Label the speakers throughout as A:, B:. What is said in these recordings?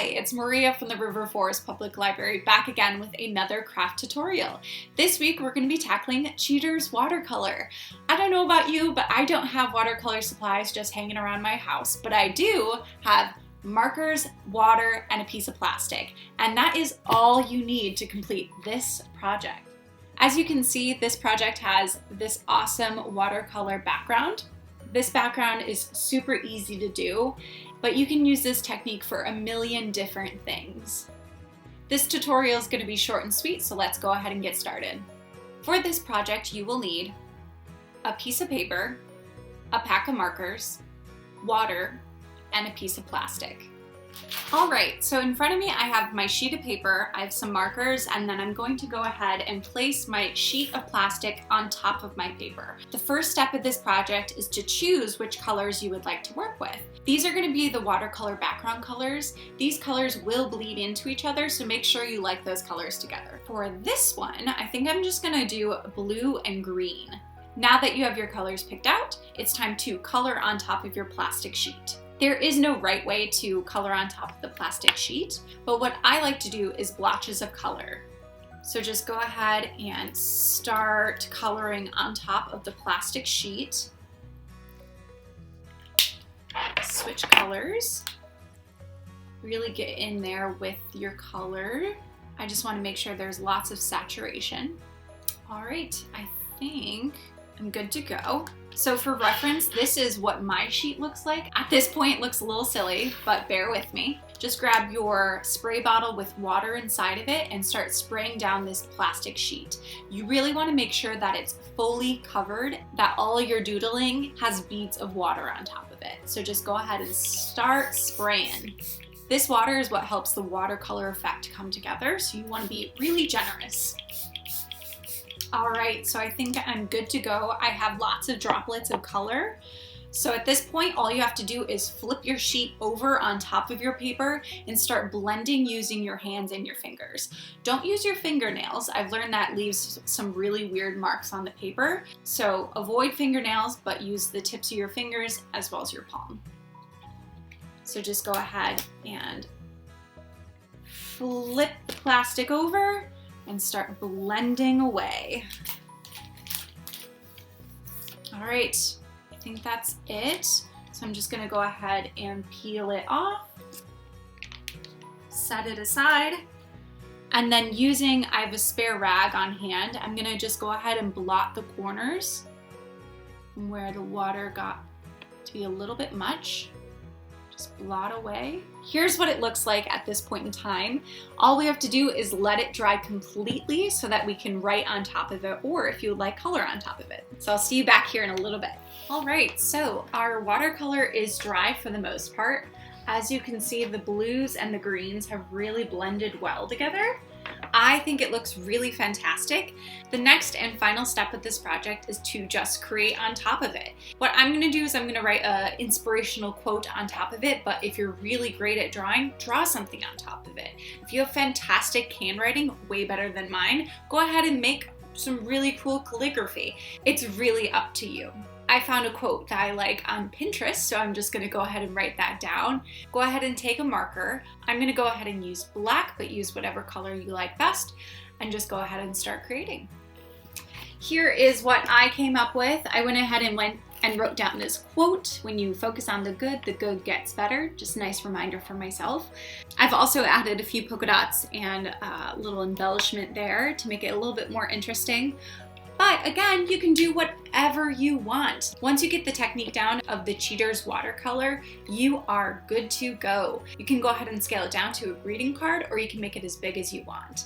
A: Hi, it's Maria from the River Forest Public Library back again with another craft tutorial. This week we're going to be tackling Cheater's watercolor. I don't know about you, but I don't have watercolor supplies just hanging around my house, but I do have markers, water, and a piece of plastic. And that is all you need to complete this project. As you can see, this project has this awesome watercolor background. This background is super easy to do, but you can use this technique for a million different things. This tutorial is going to be short and sweet, so let's go ahead and get started. For this project, you will need a piece of paper, a pack of markers, water, and a piece of plastic. All right, so in front of me I have my sheet of paper, I have some markers, and then I'm going to go ahead and place my sheet of plastic on top of my paper. The first step of this project is to choose which colors you would like to work with. These are going to be the watercolor background colors. These colors will bleed into each other, so make sure you like those colors together. For this one, I think I'm just going to do blue and green. Now that you have your colors picked out, it's time to color on top of your plastic sheet. There is no right way to color on top of the plastic sheet, but what I like to do is blotches of color. So just go ahead and start coloring on top of the plastic sheet. Switch colors. Really get in there with your color. I just want to make sure there's lots of saturation. All right, I think I'm good to go. So for reference, this is what my sheet looks like. At this point, it looks a little silly, but bear with me. Just grab your spray bottle with water inside of it and start spraying down this plastic sheet. You really want to make sure that it's fully covered, that all your doodling has beads of water on top of it. So just go ahead and start spraying. This water is what helps the watercolor effect come together, so you want to be really generous. All right, so I think I'm good to go. I have lots of droplets of color. So at this point, all you have to do is flip your sheet over on top of your paper and start blending using your hands and your fingers. Don't use your fingernails. I've learned that leaves some really weird marks on the paper. So avoid fingernails, but use the tips of your fingers as well as your palm. So just go ahead and flip the plastic over and start blending away. All right, I think that's it. So I'm just gonna go ahead and peel it off, set it aside, and then I have a spare rag on hand, I'm gonna just go ahead and blot the corners where the water got to be a little bit much. Just blot away. Here's what it looks like at this point in time. All we have to do is let it dry completely so that we can write on top of it, or if you would like, color on top of it. So I'll see you back here in a little bit. All right, so our watercolor is dry for the most part. As you can see, the blues and the greens have really blended well together. I think it looks really fantastic. The next and final step of this project is to just create on top of it. What I'm gonna do is I'm gonna write an inspirational quote on top of it, but if you're really great at drawing, draw something on top of it. If you have fantastic handwriting, way better than mine, go ahead and make some really cool calligraphy. It's really up to you. I found a quote that I like on Pinterest, so I'm just gonna go ahead and write that down. Go ahead and take a marker. I'm gonna go ahead and use black, but use whatever color you like best, and just go ahead and start creating. Here is what I came up with. I went ahead and wrote down this quote: when you focus on the good gets better. Just a nice reminder for myself. I've also added a few polka dots and a little embellishment there to make it a little bit more interesting. But again, you can do whatever you want. Once you get the technique down of the Cheater's watercolor, you are good to go. You can go ahead and scale it down to a greeting card, or you can make it as big as you want.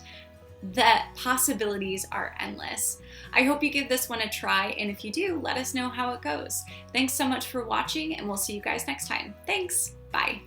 A: The possibilities are endless. I hope you give this one a try, and if you do, let us know how it goes. Thanks so much for watching, and we'll see you guys next time. Thanks, bye.